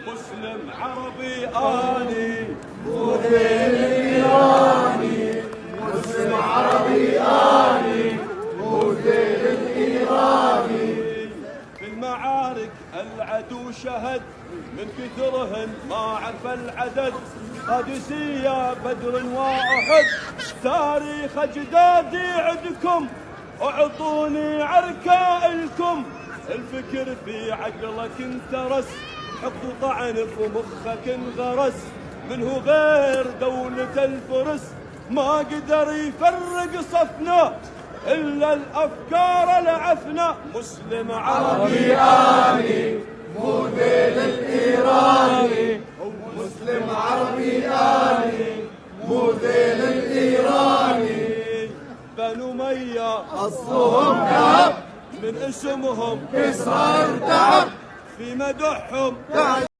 مسلم عربي آني مو ذيل الإيراني، مسلم عربي آني مو ذيل الإيراني. في المعارك العدو شهد من كثرهن ما عرف العدد، قادسية بدر وأحد تاريخ أجدادي عندكم، اعطوني عركائلكم. الفكر في عقلك انترس، حط طعن في مخك انغرس، منه غير دولة الفرس ما قدر يفرق صفنا إلا الأفكار العفنة. مسلم عربي آني مو ذيل الإيراني، مسلم عربي آني مو ذيل الإيراني. بنو أمية أصلهم كعب من اسمهم كسرى ارتعب، في مدحهم